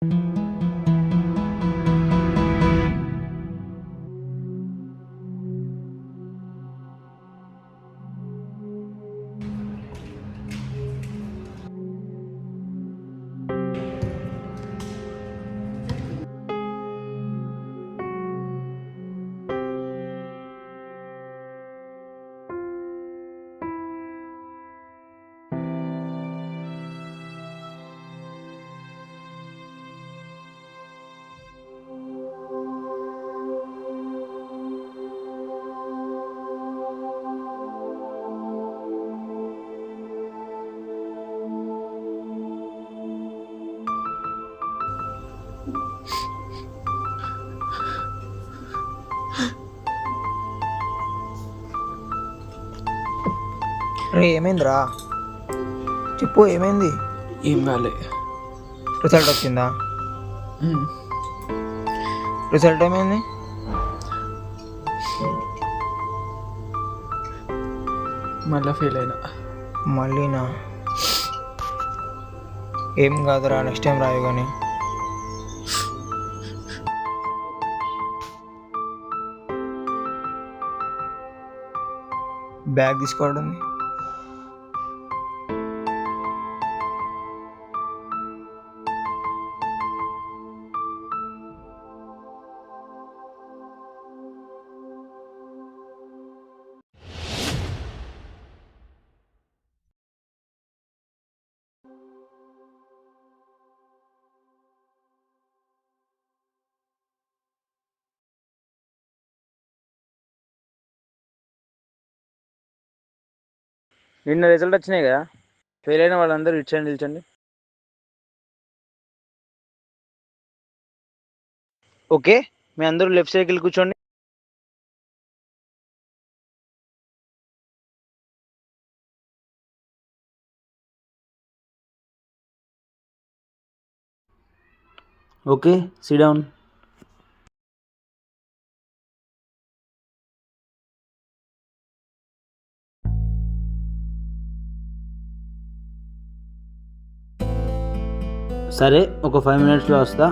రే ఏమైందిరా? చెప్పు ఏమైంది? ఏం కాలే. రిజల్ట్ వచ్చిందా? రిజల్ట్ ఏమైంది? మళ్ళీ ఫెయిల్ అయినా. మళ్ళీనా? ఏం కాదురా, నెక్స్ట్ టైం రాయు. కానీ బ్యాగ్ తీసుకోవడం. నిన్న రిజల్ట్ వచ్చినాయి కదా, ఫెయిల్ అయిన వాళ్ళందరూ ఇచ్చండి నిల్చండి. ఓకే, మీ అందరూ లెఫ్ట్ సైడ్కి కూర్చోండి. Okay, SIT down. సరే, ఒక 5 minutesలో వస్తా.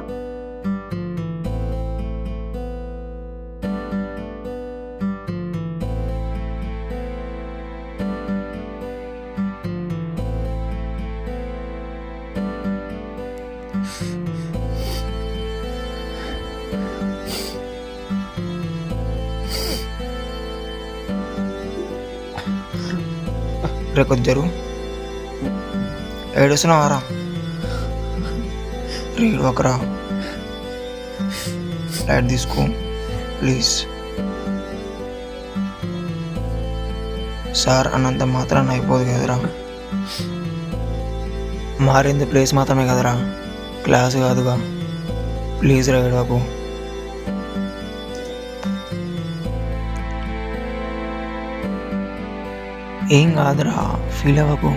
రే కొద్దిరు ఏడుస్తున్నావారా? రీడ్ ఒకరా, లైట్ తీసుకో ప్లీజ్. సార్ అన్నంత మాత్రాన్ని అయిపోదు కదరా. మారింది ప్లేస్ మాత్రమే కదరా, క్లాస్ కాదుగా. ప్లీజ్ రైడ్ బాబు. ఏం కాదురా, ఫీల్ అవ్వకు.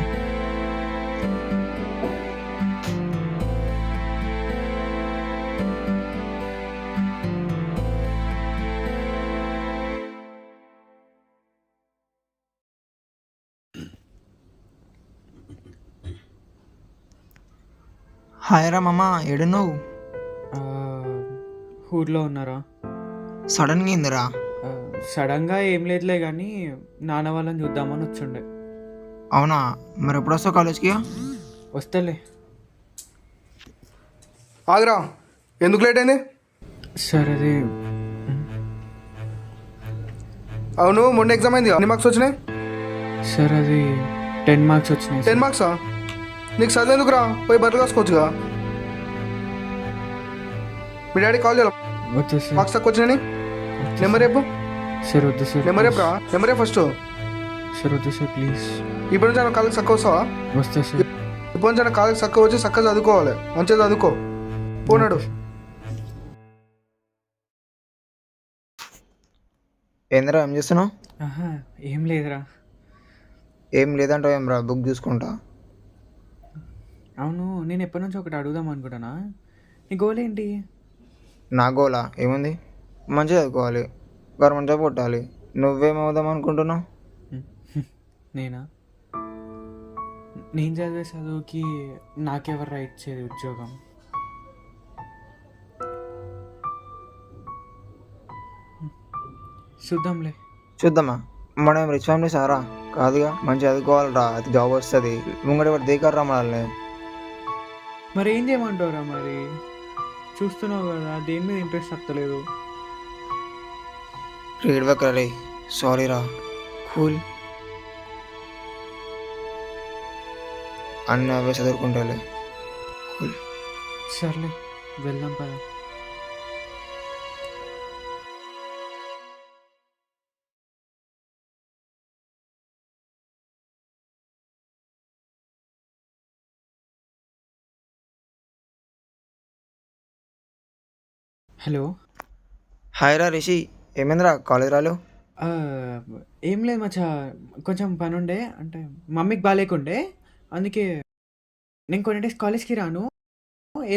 హాయ్ రా మామ, ఏడు నువ్వు? ఊర్లో ఉన్నారా? సడన్గా ఏందిరా? సడన్గా ఏం లేదులే, కానీ నాన్న వాళ్ళని చూద్దామని వచ్చుండే. అవునా, మరి ఎప్పుడు వస్తావు కాలేజ్కి? వస్తలే. ఆగరా, ఎందుకు లేట్ అయింది? సార్ అది అవును, మొన్న ఎగ్జామ్ అయింది, ఎన్ని మార్క్స్ వచ్చినాయి? సార్ అది 10 మార్క్స్ వచ్చినాయి. 10 మార్క్సా? నీకు చదివేందుకు రా, పోయి బట్టలు కాసుకోవచ్చుగా. మీ డాడీ కాల్ చేయాలి. వద్దు సార్. మార్క్స్ తక్కువ వచ్చినాయి. నెంబర్ రేపు సార్ వద్దు సార్. నెంబర్ రేపు రా, నెంబర్ రేపు ఫస్ట్. సార్ వద్దు సార్ ప్లీజ్. ఇప్పుడు నుంచి ఆయన కాలేజ్ తక్కువ వస్తావా? వస్తా సార్. ఇప్పుడు నుంచి ఆయన కాలేజ్ తక్కువ వచ్చి చక్కగా చదువుకోవాలి, మంచిగా చదువుకో. పోనాడు. ఏందిరా, ఏం చేస్తున్నావు? ఏం లేదురా. ఏం లేదంటావు ఏం రా, బుక్ చూసుకుంటా. అవును, నేను ఎప్పటి నుంచి ఒకటి అడుగుదాం అనుకుంటానా. నీ గోల్ ఏంటి? నా గోలా ఏముంది, మంచిగా చదువుకోవాలి, గవర్నమెంట్ జాబ్ కొట్టాలి. నువ్వేమవుదాం అనుకుంటున్నావు? నేనా? నేను చదివే చదువుకి నాకెవరు రైట్ ఇచ్చేది ఉద్యోగం? చూద్దాంలే. చూద్దామా? మనం రిచ్ ఫ్యామిలీ సారా కాదుగా, మంచిగా చదువుకోవాలిరా, అది జాబ్ వస్తుంది. ముంగడి వాడు దేకర్రా మనల్ని. మరి ఏం చేయమంటావురా మరి? చూస్తున్నావు కదా దేని మీద ఇంట్రెస్ట్ వస్తలేదు. రీడ్ వర్క్ రే. సారీ రా. కూల్. అన్నీ అవే చదువుకుంటాలే. కూల్. సర్లే వెళ్దాం పద. హలో. హాయ్ రా రిషి, ఏమైందిరా కాలేజ్ రాలు? ఆ, ఏం లేదు మచ్చా, కొంచెం పని ఉండే, అంటే మమ్మీకి బాగాలేకుండే, అందుకే నేను కొన్ని డేస్ కాలేజ్కి రాను.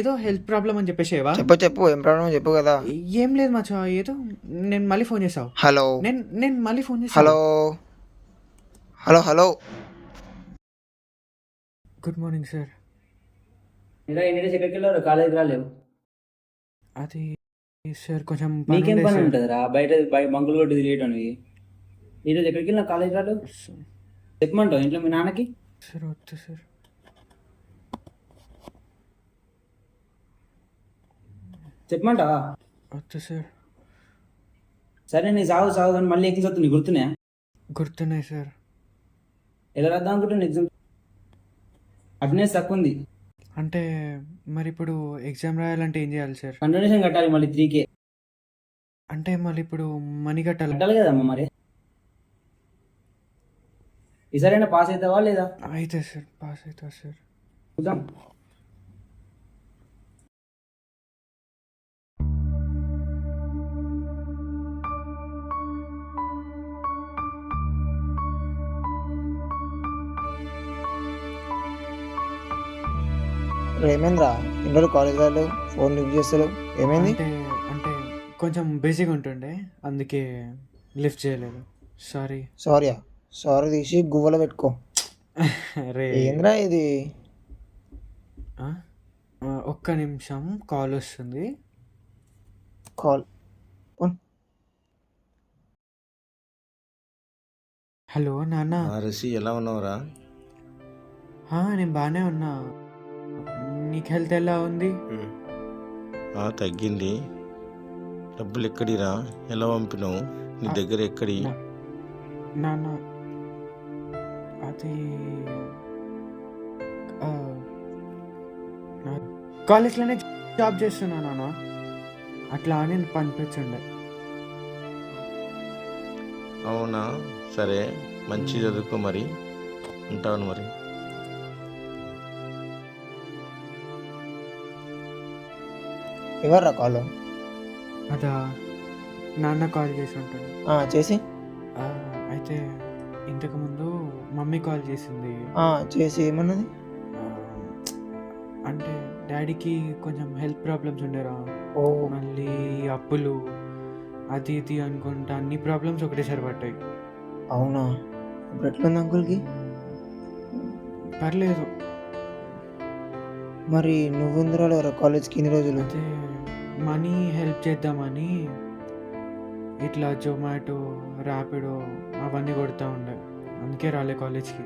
ఏదో హెల్త్ ప్రాబ్లం అని చెప్పేసేవా? చెప్పు, ఏం ప్రాబ్లం చెప్పు కదా. ఏం లేదు మచ్చా, ఏదో నేను మళ్ళీ ఫోన్ చేసావు. హలో నేను మళ్ళీ ఫోన్ చేసాను. Hello hello hello. Good morning sir. ఇలా ఎన్ని డేస్ ఎక్కడికి వెళ్ళారు? కాలేజీకి రాలేవు. అది సార్ కొంచెం పని నీకేం ఉండే పని సార్. ఉంటుందిరా? బయట బంకులు కొట్టి తిరిగేటవి. ఈరోజు ఎక్కడికి వెళ్ళినా కాలేజ్ రాలేవు. చెప్పమంటావు ఇంట్లో మీ నాన్నకి? సార్ వద్దు సార్. చెప్పమంటావా? వద్దు సార్. సరే నీ సాగు కానీ మళ్ళీ ఎగ్జామ్స్ వస్తుంది, గుర్తున్నాయా? గుర్తున్నాయి సార్. ఎలా రాద్దాం అనుకుంటున్నా ఎగ్జామ్? అటెండెన్స్ తక్కువ ఉంది. అంటే మరి ఇప్పుడు ఎగ్జామ్ రాయాలంటే ఏం చేయాలి సార్? కండోనేషన్ కట్టాలి మళ్ళీ 3K. అంటే మళ్ళీ ఇప్పుడు మనీ కట్టాలి. కట్టాలి కదమ్మా మరి. ఈసారైనా పాస్ అవుతావా లేదా? అయితే సార్ పాస్ అవుతా సార్. చూద్దాం. ఏమైందిరా? ఇంట్లో కాలేజ్ రాలు, ఫోన్ లిఫ్ట్ చేస్తలేవు, ఏమైంది? అంటే అంటే కొంచెం బిజీగా ఉంటుండే, అందుకే లిఫ్ట్ చేయలేదు. సారీ. సారీయా? సారీ తీసి గువ్వలో పెట్టుకో. రే ఏంద్రా ఇది? ఆ? ఒక్క నిమిషం కాల్ వస్తుంది. కాల్. హలో నాన్న. రిషి ఎలా ఉన్నావురా? నేను బాగానే ఉన్నా. నీకు హెల్త్ ఎలా ఉంది? తగ్గింది. డబ్బులు ఎక్కడిరా? ఎలా పంపినావు? నీ దగ్గర ఎక్కడి? నాన్న అది కాలేజ్లోనే జాబ్ చేస్తున్నా నాన్న, అట్లా అని పంపించండి. అవునా, సరే మంచి చదువుకో మరి, ఉంటాను మరి. ఎవర్రా కాల్? అదా నాన్న కాల్ చేసి ఉంటుంది. చేసి అయితే ఇంతకుముందు మమ్మీ కాల్ చేసింది. చేసి ఏమన్నది? అంటే డాడీకి కొంచెం హెల్త్ ప్రాబ్లమ్స్ ఉండేరా. ఓ, మళ్ళీ అప్పులు అది ఇది అనుకుంటా అన్ని ప్రాబ్లమ్స్ ఒకటేసారి పట్టాయి. అవునా? ఇప్పుడు ఎట్లుంది అంకుల్కి? పర్లేదు. మరి నువ్వెందుకు రాలేవురా కాలేజ్కి ఇన్ని రోజులు? అయితే మనీ హెల్ప్ చేద్దామని ఇట్లా జొమాటో ర్యాపిడో అవన్నీ కొడతా ఉండే, అందుకే రాలే కాలేజ్కి.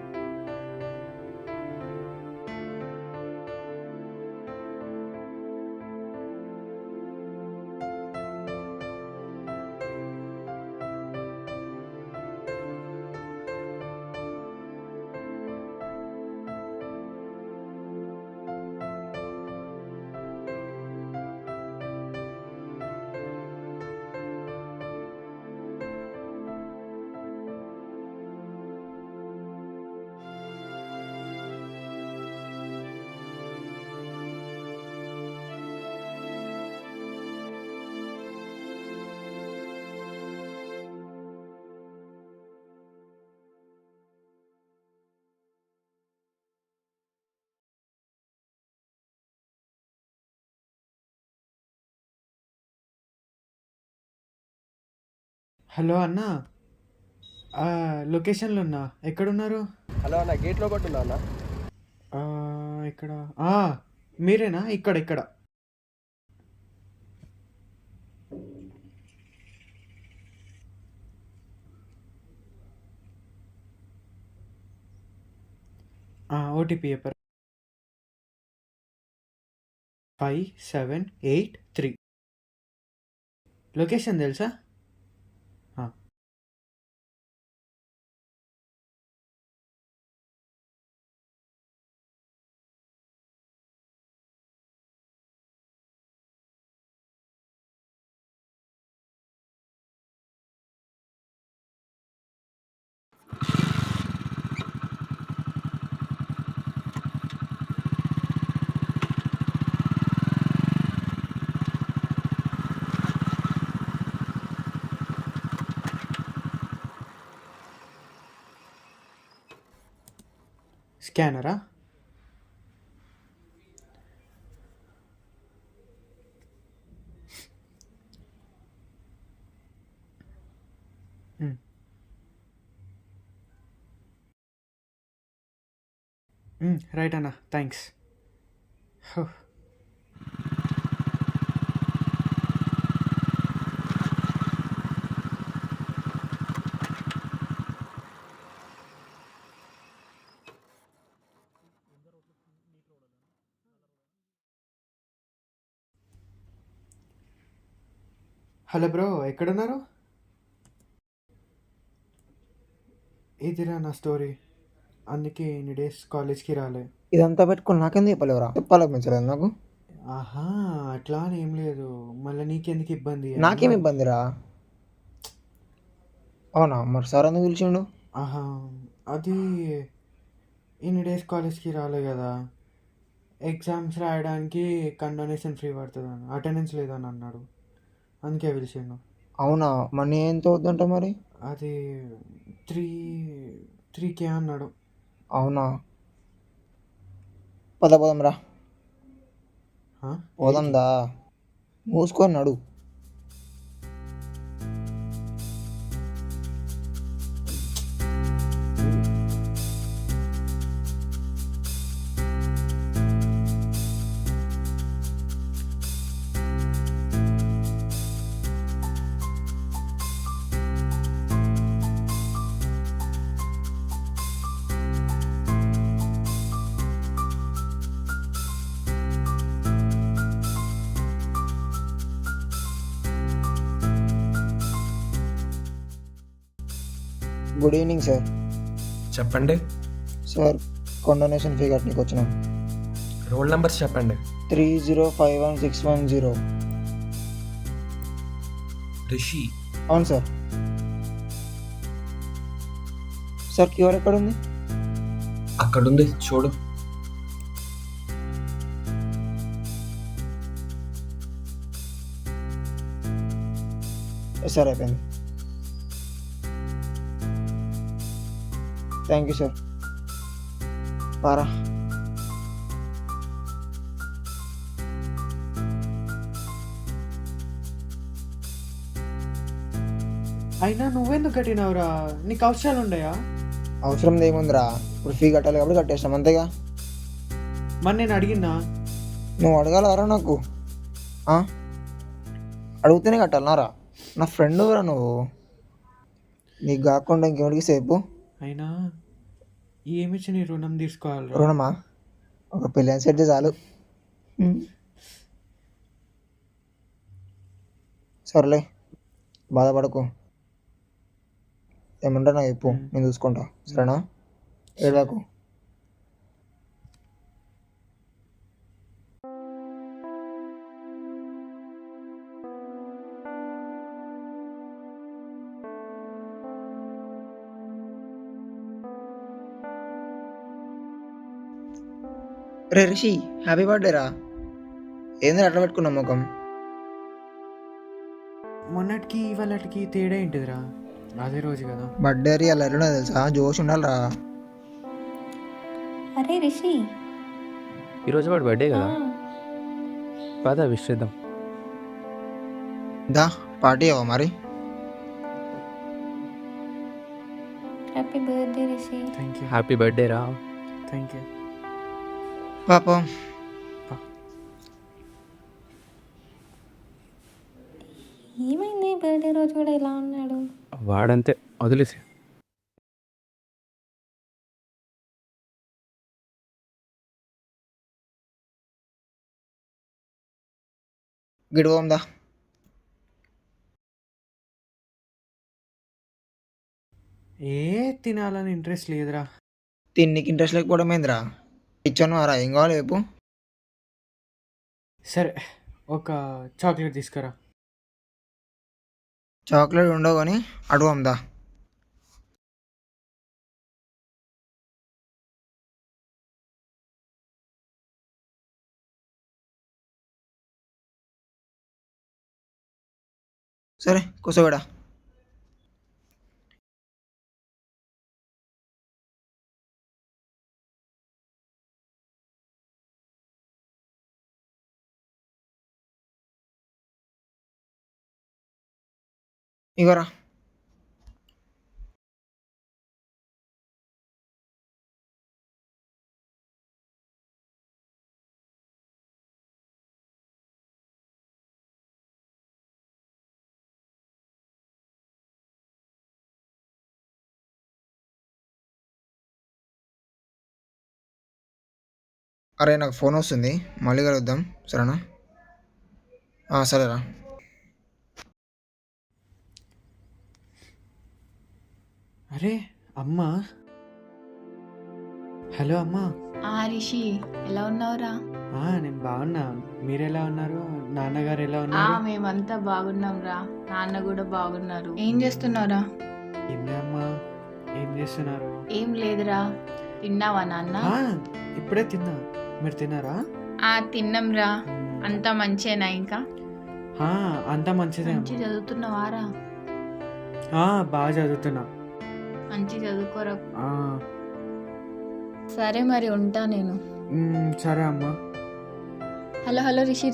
హలో అన్న, లొకేషన్లో ఉన్నా, ఎక్కడున్నారు? హలో అన్న, గేట్లో పట్టున్నా అన్న. ఇక్కడ మీరేనా? ఇక్కడ ఓటీపీ చెప్పరా? 5783. లొకేషన్ తెలుసా? ఆ. స్కానరా? రైట్ అన్న, థ్యాంక్స్. హలో బ్రో, ఎక్కడున్నారు? ఇదిరా నా స్టోరీ. అందుకే ఇన్ని డేస్ కాలేజ్కి రాలే. ఇదంతా పెట్టుకొని నాకెందుకు చెప్పలేవురా? చెప్పాలనిపించలేదు నాకు. ఆహా, అట్లా అని ఏం లేదు. మళ్ళీ నీకెందుకు ఇబ్బంది అని. నాకేం ఇబ్బందిరా? అవునా, మరి సార్ ఎందుకు పిలిచిండు? ఆహా, అది ఇన్ని డేస్ కాలేజ్కి రాలే కదా, ఎగ్జామ్స్ రాయడానికి కండోనేషన్ ఫ్రీ పడుతుంది అని, అటెండెన్స్ లేదని అన్నాడు. అందుకే పిలిచిండు. అవునా, మనీ ఎంత అవుద్దంట మరి? అది 3K అన్నాడు. అవునా, పోదాంరా. ఆ? పోదాందా? మూసుకొని నడు. Good evening sir. చెప్పండి. సార్, కండోనేషన్ ఫీ కట్టనీకి వచ్చినాం. రోల్ నెంబర్స్ చెప్పండి. 30511610. రిషి. అవును సార్. సార్, క్యూఆర్ ఎక్కడ ఉంది? అక్కడుంది, చూడు. సార్, అయిపోయింది. Thank you sir. పారా. అయినా నువ్వెందుకు కట్టినావురా? నీకు అవసరాలు ఉండయా? అవసరం ఏముందిరా? ఇప్పుడు ఫీ కట్టాలి కాబట్టి కట్టేసినాం, అంతేగా. మరి నేను అడిగినా? నువ్వు అడగాలరా నాకు? అడిగితేనే కట్టాలన్నారా? నా ఫ్రెండ్ రా నువ్వు. నీకు కాకుండా ఇంకెవరికి సేపు? అయినా ఏమిచ్చి నీ రుణం తీసుకోవాలి? రుణమా? ఒక పిల్లని సెట్ చాలు. సర్లే, బాధపడకు. ఏమంటా నాకు చెప్పు, నేను చూసుకుంటా. సరేనా? ఏడవకు. రే రిషి, హ్యాపీ బర్త్డే రా. ఏంది అట్లా పెట్టుకున్నాం ముఖం? మొన్నటికి ఇవాళకి తేడా ఏంటిదిరా? అదే రోజు కదా. బర్త్డే అలా ఎల్లుండో తెలుసా? జోష్ ఉండాలిరా. అరే రిషి, ఈరోజు వాడు బర్త్డే కదా, పద విష్ చేద్దాం. దా, పార్టీ అవ్వ మరి. Happy birthday Rishi. Thank you. Happy birthday రా. Thank you. పాపం. ఏమైంది బర్త్డే రోజు కూడా ఇలా ఉన్నాడు? వాడంతే, వదిలేసి. గిడుவோందా. తినాలని ఇంట్రెస్ట్ లేదురా. తిన్నికి ఇంట్రెస్ట్ లేకపోవడం ఏందిరా? ఇచ్చాను రా, ఏం కావాలి రేపు? సరే, ఒక చాక్లెట్ తీసుకురా. చాక్లెట్ ఉండవు కానీ అడుగుందా. సరే కూర్చోబెడా. ఇగోరా. అరే నాకు ఫోన్ వస్తుంది, మళ్ళీ కలుద్దాం సరేనా? సరేరా. అరే అమ్మా. హలో అమ్మా. రిషి ఎలా ఉన్నావురా? నేను బాగున్నా. మీరు ఎలా ఉన్నారు? నాన్నగారు ఎలా ఉన్నారు? మేమంతా బాగున్నాం రా. నాన్న కూడా బాగున్నారు. ఏం చేస్తున్నావురా? ఏంటి అమ్మా, ఏం చేస్తున్నారు? ఏం లేదురా. తిన్నావా నాన్న? ఇప్పుడే తిన్నా. మీరు తిన్నారా? తిన్నాం రా. అంతా మంచేనా? ఇంకా అంతా మంచిదే. మంచి చదువుతున్నావారా? బాగా చదువుతున్నా. మంచి చదువుకోరా. సరే మరి ఉంటా నేను. సరే అమ్మా. హలో రిషి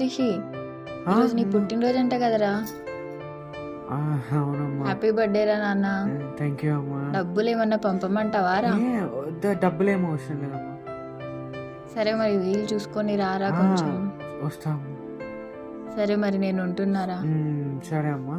ఈరోజు నీ పుట్టినరోజు అంట కదరా? అవునమ్మా. హ్యాపీ బర్త్డే రా నాన్న. థ్యాంక్ యూ అమ్మా. డబ్బులు ఏమన్నా పంపమంటావారా? డబ్బులు ఏమో అవసరం లేదమ్మా. సరే మరి వీలు చూసుకొని రారా కొంచెం. వస్తాము. సరే మరి నేను ఉంటున్నారా? సరే అమ్మా.